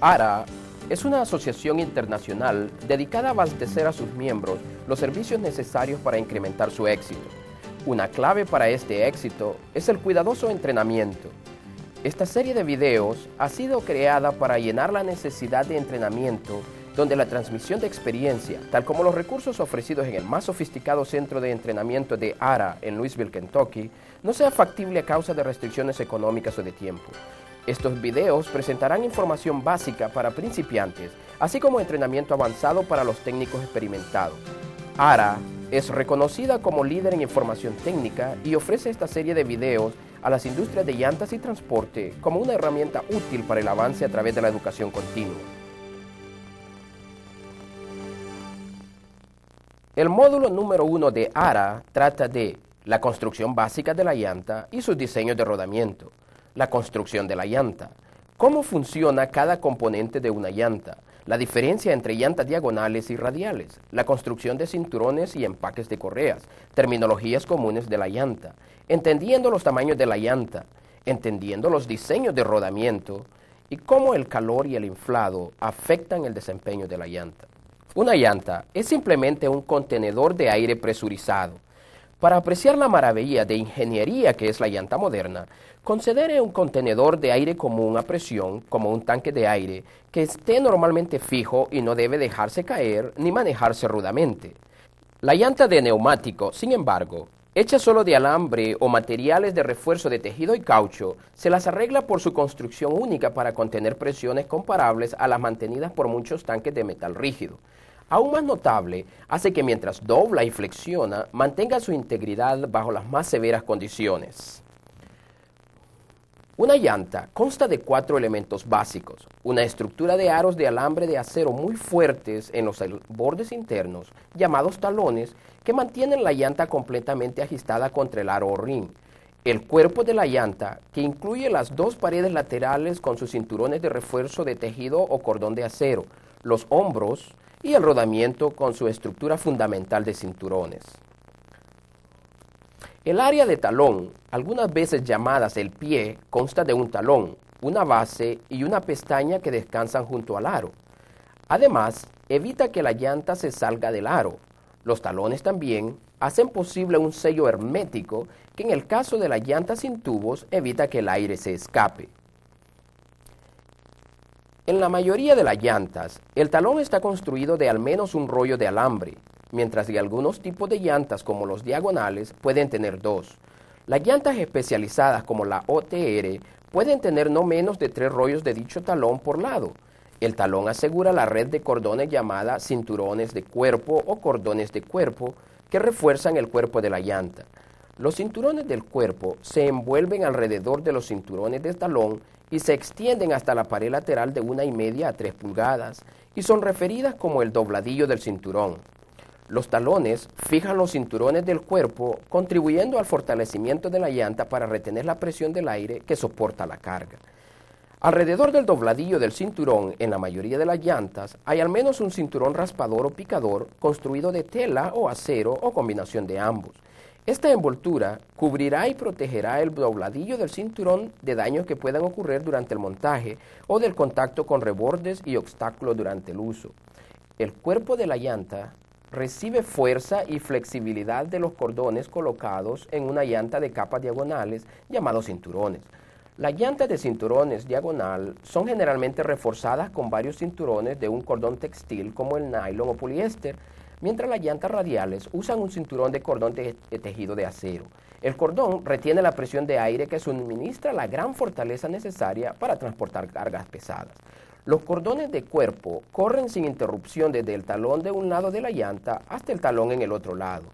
ARA es una asociación internacional dedicada a abastecer a sus miembros los servicios necesarios para incrementar su éxito. Una clave para este éxito es el cuidadoso entrenamiento. Esta serie de videos ha sido creada para llenar la necesidad de entrenamiento donde la transmisión de experiencia, tal como los recursos ofrecidos en el más sofisticado centro de entrenamiento de ARA en Louisville, Kentucky, no sea factible a causa de restricciones económicas o de tiempo. Estos videos presentarán información básica para principiantes, así como entrenamiento avanzado para los técnicos experimentados. ARA es reconocida como líder en información técnica y ofrece esta serie de videos a las industrias de llantas y transporte como una herramienta útil para el avance a través de la educación continua. El módulo número 1 de ARA trata de la construcción básica de la llanta y sus diseños de rodamiento, la construcción de la llanta, cómo funciona cada componente de una llanta, la diferencia entre llantas diagonales y radiales, la construcción de cinturones y empaques de correas, terminologías comunes de la llanta, entendiendo los tamaños de la llanta, entendiendo los diseños de rodamiento y cómo el calor y el inflado afectan el desempeño de la llanta. Una llanta es simplemente un contenedor de aire presurizado. Para apreciar la maravilla de ingeniería que es la llanta moderna, considere un contenedor de aire común a presión como un tanque de aire que esté normalmente fijo y no debe dejarse caer ni manejarse rudamente. La llanta de neumático, sin embargo, hecha solo de alambre o materiales de refuerzo de tejido y caucho, se las arregla por su construcción única para contener presiones comparables a las mantenidas por muchos tanques de metal rígido. Aún más notable, hace que mientras dobla y flexiona, mantenga su integridad bajo las más severas condiciones. Una llanta consta de 4 elementos básicos: una estructura de aros de alambre de acero muy fuertes en los bordes internos, llamados talones, que mantienen la llanta completamente ajustada contra el aro o rin. El cuerpo de la llanta, que incluye las 2 paredes laterales con sus cinturones de refuerzo de tejido o cordón de acero, los hombros y el rodamiento con su estructura fundamental de cinturones. El área de talón, algunas veces llamadas el pie, consta de un talón, una base y una pestaña que descansan junto al aro. Además, evita que la llanta se salga del aro. Los talones también hacen posible un sello hermético que en el caso de las llantas sin tubos evita que el aire se escape. En la mayoría de las llantas, el talón está construido de al menos un rollo de alambre, mientras que algunos tipos de llantas como los diagonales pueden tener 2. Las llantas especializadas como la OTR pueden tener no menos de 3 rollos de dicho talón por lado. El talón asegura la red de cordones llamada cinturones de cuerpo o cordones de cuerpo que refuerzan el cuerpo de la llanta. Los cinturones del cuerpo se envuelven alrededor de los cinturones del talón y se extienden hasta la pared lateral de 1,5 a 3 pulgadas y son referidas como el dobladillo del cinturón. Los talones fijan los cinturones del cuerpo, contribuyendo al fortalecimiento de la llanta para retener la presión del aire que soporta la carga. Alrededor del dobladillo del cinturón, en la mayoría de las llantas, hay al menos un cinturón raspador o picador construido de tela o acero o combinación de ambos. Esta envoltura cubrirá y protegerá el dobladillo del cinturón de daños que puedan ocurrir durante el montaje o del contacto con rebordes y obstáculos durante el uso. El cuerpo de la llanta recibe fuerza y flexibilidad de los cordones colocados en una llanta de capas diagonales llamados cinturones. Las llantas de cinturones diagonal son generalmente reforzadas con varios cinturones de un cordón textil como el nylon o poliéster, mientras las llantas radiales usan un cinturón de cordón de tejido de acero. El cordón retiene la presión de aire que suministra la gran fortaleza necesaria para transportar cargas pesadas. Los cordones de cuerpo corren sin interrupción desde el talón de un lado de la llanta hasta el talón en el otro lado.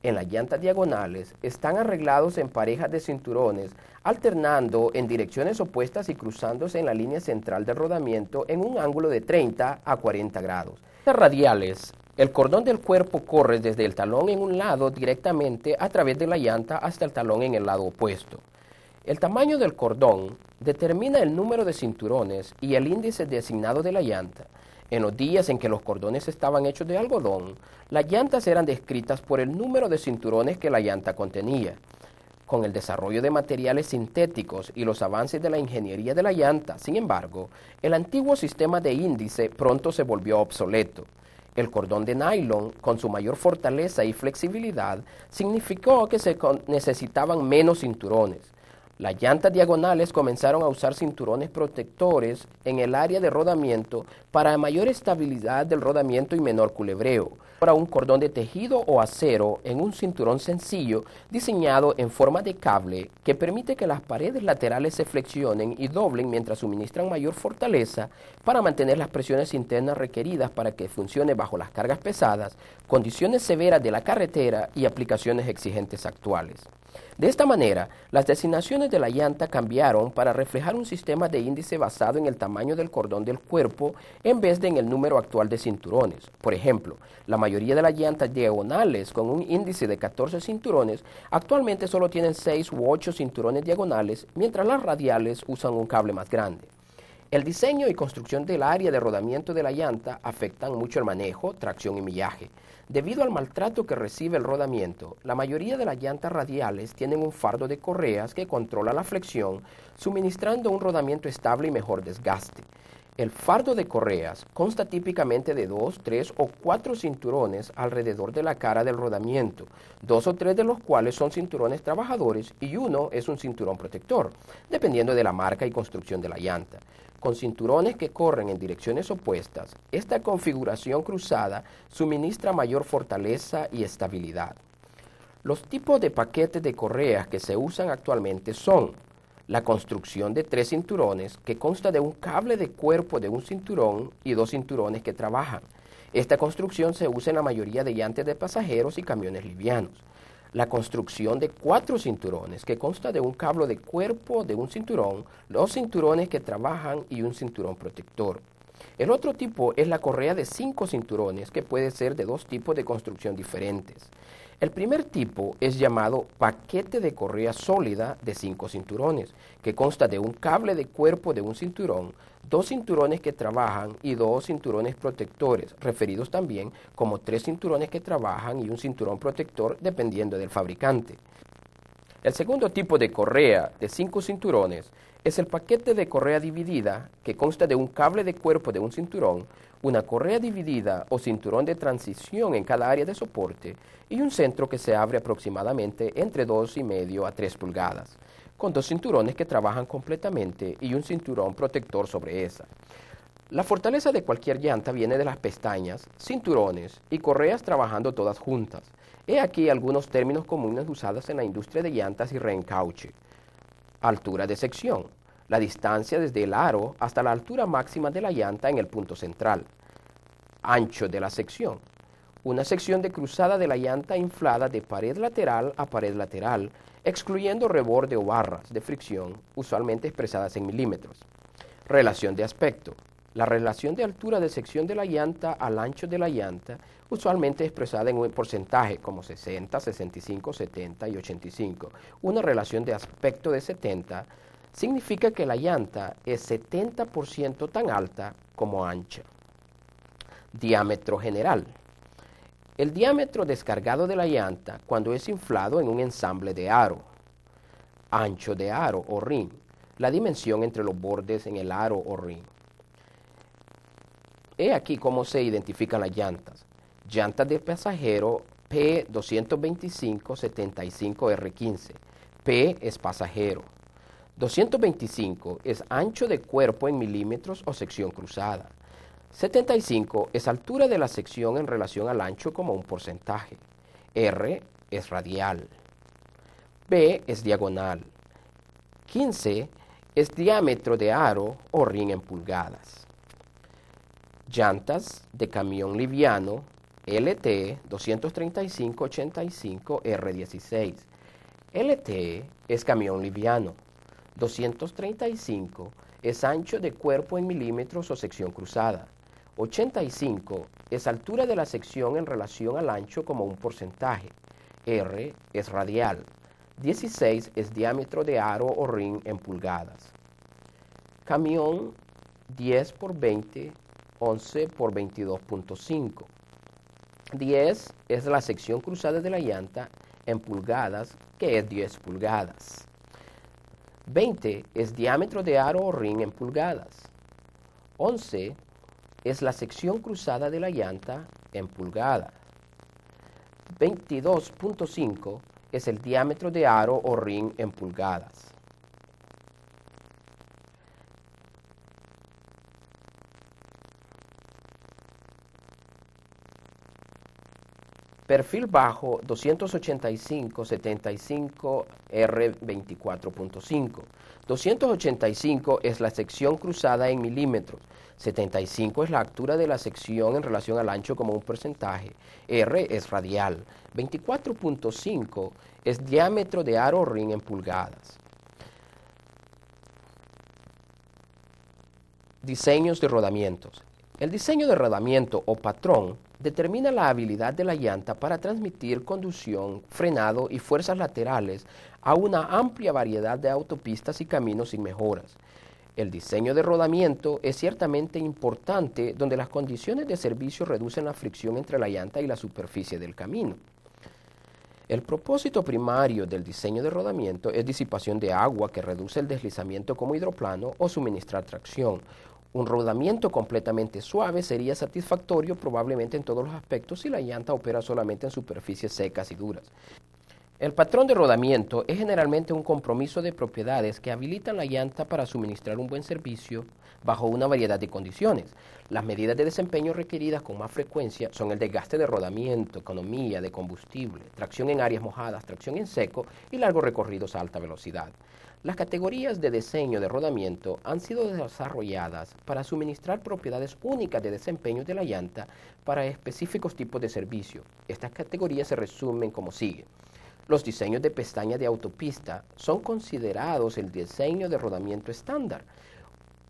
En las llantas diagonales están arreglados en parejas de cinturones, alternando en direcciones opuestas y cruzándose en la línea central del rodamiento en un ángulo de 30 a 40 grados. En las radiales, el cordón del cuerpo corre desde el talón en un lado directamente a través de la llanta hasta el talón en el lado opuesto. El tamaño del cordón determina el número de cinturones y el índice designado de la llanta. En los días en que los cordones estaban hechos de algodón, las llantas eran descritas por el número de cinturones que la llanta contenía. Con el desarrollo de materiales sintéticos y los avances de la ingeniería de la llanta, sin embargo, el antiguo sistema de índice pronto se volvió obsoleto. El cordón de nylon, con su mayor fortaleza y flexibilidad, significó que se necesitaban menos cinturones. Las llantas diagonales comenzaron a usar cinturones protectores en el área de rodamiento para mayor estabilidad del rodamiento y menor culebreo. Ahora un cordón de tejido o acero en un cinturón sencillo diseñado en forma de cable que permite que las paredes laterales se flexionen y doblen mientras suministran mayor fortaleza para mantener las presiones internas requeridas para que funcione bajo las cargas pesadas, condiciones severas de la carretera y aplicaciones exigentes actuales. De esta manera, las designaciones de la llanta cambiaron para reflejar un sistema de índice basado en el tamaño del cordón del cuerpo en vez de en el número actual de cinturones. Por ejemplo, la mayoría de las llantas diagonales con un índice de 14 cinturones actualmente solo tienen 6 u 8 cinturones diagonales, mientras las radiales usan un cable más grande. El diseño y construcción del área de rodamiento de la llanta afectan mucho el manejo, tracción y millaje. Debido al maltrato que recibe el rodamiento, la mayoría de las llantas radiales tienen un fardo de correas que controla la flexión, suministrando un rodamiento estable y mejor desgaste. El fardo de correas consta típicamente de 2, 3 o 4 cinturones alrededor de la cara del rodamiento, 2 o 3 de los cuales son cinturones trabajadores y uno es un cinturón protector, dependiendo de la marca y construcción de la llanta. Con cinturones que corren en direcciones opuestas, esta configuración cruzada suministra mayor fortaleza y estabilidad. Los tipos de paquetes de correas que se usan actualmente son la construcción de 3 cinturones que consta de un cable de cuerpo de un cinturón y 2 cinturones que trabajan. Esta construcción se usa en la mayoría de llantas de pasajeros y camiones livianos. La construcción de 4 cinturones que consta de un cable de cuerpo de un cinturón, 2 cinturones que trabajan y un cinturón protector. El otro tipo es la correa de 5 cinturones que puede ser de 2 tipos de construcción diferentes. El primer tipo es llamado paquete de correa sólida de 5 cinturones, que consta de un cable de cuerpo de un cinturón, 2 cinturones que trabajan y 2 cinturones protectores, referidos también como 3 cinturones que trabajan y un cinturón protector dependiendo del fabricante. El segundo tipo de correa de 5 cinturones es el paquete de correa dividida, que consta de un cable de cuerpo de un cinturón, una correa dividida o cinturón de transición en cada área de soporte y un centro que se abre aproximadamente entre 2,5 a 3 pulgadas, con 2 cinturones que trabajan completamente y un cinturón protector sobre esa. La fortaleza de cualquier llanta viene de las pestañas, cinturones y correas trabajando todas juntas. He aquí algunos términos comunes usados en la industria de llantas y reencauche. Altura de sección. La distancia desde el aro hasta la altura máxima de la llanta en el punto central. Ancho de la sección. Una sección de cruzada de la llanta inflada de pared lateral a pared lateral, excluyendo reborde o barras de fricción, usualmente expresadas en milímetros. Relación de aspecto. La relación de altura de sección de la llanta al ancho de la llanta, usualmente expresada en un porcentaje como 60, 65, 70 y 85. Una relación de aspecto de 70 significa que la llanta es 70% tan alta como ancha. Diámetro general. El diámetro descargado de la llanta cuando es inflado en un ensamble de aro. Ancho de aro o ring. La dimensión entre los bordes en el aro o ring. He aquí cómo se identifican las llantas. Llantas de pasajero P225-75R15. P es pasajero. 225 es ancho de cuerpo en milímetros o sección cruzada. 75 es altura de la sección en relación al ancho como un porcentaje. R es radial. B es diagonal. 15 es diámetro de aro o ring en pulgadas. Llantas de camión liviano LT 235-85 R16. LT es camión liviano. 235 es ancho de cuerpo en milímetros o sección cruzada. 85 es altura de la sección en relación al ancho como un porcentaje. R es radial. 16 es diámetro de aro o ring en pulgadas. Camión 10 por 20, 11 por 22.5. 10 es la sección cruzada de la llanta en pulgadas, que es 10 pulgadas. 20 es diámetro de aro o rin en pulgadas. 11 es la sección cruzada de la llanta en pulgadas. 22.5 es el diámetro de aro o rin en pulgadas. Perfil bajo 285-75R24.5. 285 es la sección cruzada en milímetros. 75 es la altura de la sección en relación al ancho como un porcentaje. R es radial. 24.5 es diámetro de aro o rin en pulgadas. Diseños de rodamientos. El diseño de rodamiento o patrón determina la habilidad de la llanta para transmitir conducción, frenado y fuerzas laterales a una amplia variedad de autopistas y caminos sin mejoras. El diseño de rodamiento es ciertamente importante donde las condiciones de servicio reducen la fricción entre la llanta y la superficie del camino. El propósito primario del diseño de rodamiento es disipación de agua que reduce el deslizamiento como hidroplano o suministrar tracción. Un rodamiento completamente suave sería satisfactorio probablemente en todos los aspectos si la llanta opera solamente en superficies secas y duras. El patrón de rodamiento es generalmente un compromiso de propiedades que habilitan la llanta para suministrar un buen servicio bajo una variedad de condiciones. Las medidas de desempeño requeridas con más frecuencia son el desgaste de rodamiento, economía de combustible, tracción en áreas mojadas, tracción en seco y largos recorridos a alta velocidad. Las categorías de diseño de rodamiento han sido desarrolladas para suministrar propiedades únicas de desempeño de la llanta para específicos tipos de servicio. Estas categorías se resumen como sigue. Los diseños de pestaña de autopista son considerados el diseño de rodamiento estándar.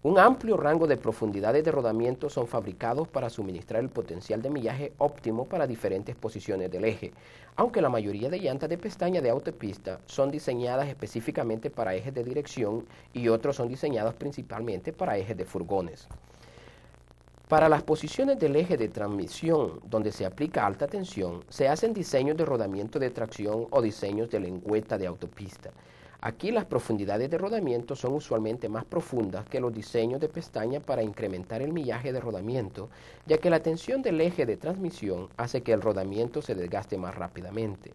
Un amplio rango de profundidades de rodamiento son fabricados para suministrar el potencial de millaje óptimo para diferentes posiciones del eje, aunque la mayoría de llantas de pestaña de autopista son diseñadas específicamente para ejes de dirección y otros son diseñados principalmente para ejes de furgones. Para las posiciones del eje de transmisión donde se aplica alta tensión, se hacen diseños de rodamiento de tracción o diseños de lengüeta de autopista. Aquí las profundidades de rodamiento son usualmente más profundas que los diseños de pestaña para incrementar el millaje de rodamiento, ya que la tensión del eje de transmisión hace que el rodamiento se desgaste más rápidamente.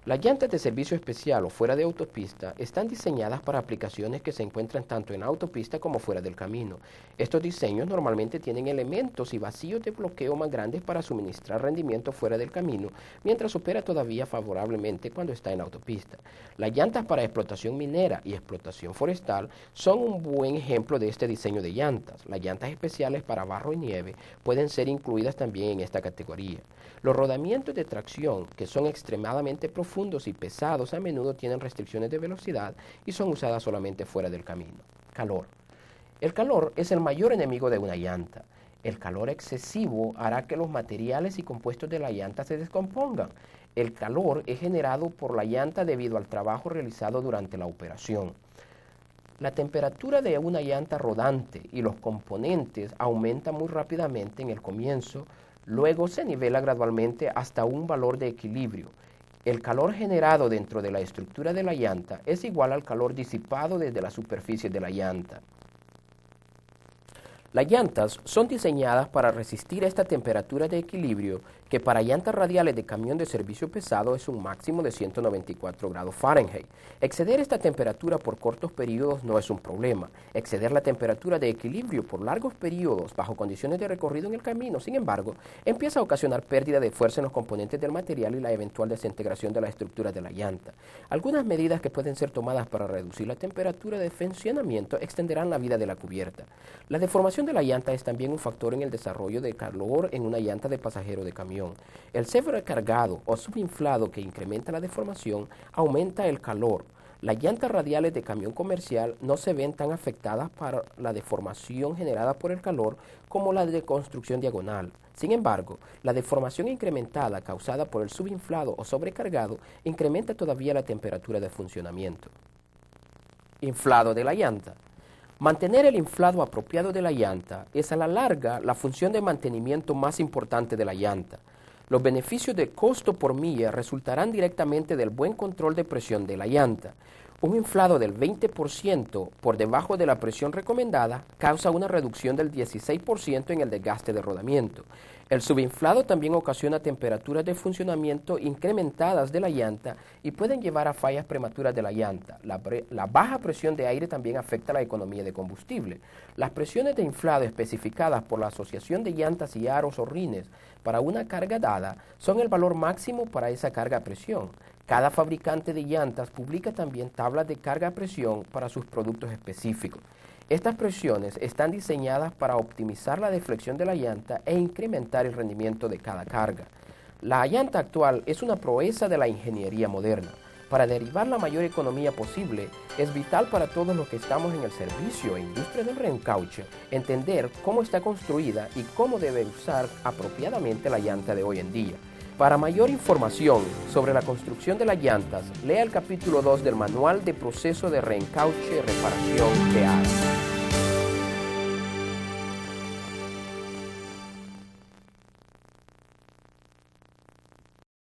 Las llantas de servicio especial o fuera de autopista están diseñadas para aplicaciones que se encuentran tanto en autopista como fuera del camino. Estos diseños normalmente tienen elementos y vacíos de bloqueo más grandes para suministrar rendimiento fuera del camino, mientras opera todavía favorablemente cuando está en autopista. Las llantas para explotación minera y explotación forestal son un buen ejemplo de este diseño de llantas. Las llantas especiales para barro y nieve pueden ser incluidas también en esta categoría. Los rodamientos de tracción, que son extremadamente profundos y pesados, a menudo tienen restricciones de velocidad y son usadas solamente fuera del camino. Calor. El calor es el mayor enemigo de una llanta. El calor excesivo hará que los materiales y compuestos de la llanta se descompongan. El calor es generado por la llanta debido al trabajo realizado durante la operación. La temperatura de una llanta rodante y los componentes aumenta muy rápidamente en el comienzo, luego se nivela gradualmente hasta un valor de equilibrio. El calor generado dentro de la estructura de la llanta es igual al calor disipado desde la superficie de la llanta. Las llantas son diseñadas para resistir esta temperatura de equilibrio, que para llantas radiales de camión de servicio pesado es un máximo de 194 grados Fahrenheit. Exceder esta temperatura por cortos periodos no es un problema. Exceder la temperatura de equilibrio por largos periodos bajo condiciones de recorrido en el camino, sin embargo, empieza a ocasionar pérdida de fuerza en los componentes del material y la eventual desintegración de la estructura de la llanta. Algunas medidas que pueden ser tomadas para reducir la temperatura de funcionamiento extenderán la vida de la cubierta. La deformación de la llanta es también un factor en el desarrollo de calor en una llanta de pasajero de camión. El sobrecargado o subinflado que incrementa la deformación aumenta el calor. Las llantas radiales de camión comercial no se ven tan afectadas por la deformación generada por el calor como la de construcción diagonal. Sin embargo, la deformación incrementada causada por el subinflado o sobrecargado incrementa todavía la temperatura de funcionamiento. Inflado de la llanta. Mantener el inflado apropiado de la llanta es a la larga la función de mantenimiento más importante de la llanta. Los beneficios de costo por milla resultarán directamente del buen control de presión de la llanta. Un inflado del 20% por debajo de la presión recomendada causa una reducción del 16% en el desgaste de rodamiento. El subinflado también ocasiona temperaturas de funcionamiento incrementadas de la llanta y pueden llevar a fallas prematuras de la llanta. La baja presión de aire también afecta la economía de combustible. Las presiones de inflado especificadas por la Asociación de Llantas y Aros o RINES para una carga dada son el valor máximo para esa carga a presión. Cada fabricante de llantas publica también tablas de carga a presión para sus productos específicos. Estas presiones están diseñadas para optimizar la deflexión de la llanta e incrementar el rendimiento de cada carga. La llanta actual es una proeza de la ingeniería moderna. Para derivar la mayor economía posible, es vital para todos los que estamos en el servicio e industria del reencauche entender cómo está construida y cómo debe usar apropiadamente la llanta de hoy en día. Para mayor información sobre la construcción de las llantas, lea el capítulo 2 del Manual de Proceso de Reencauche y Reparación de Aros.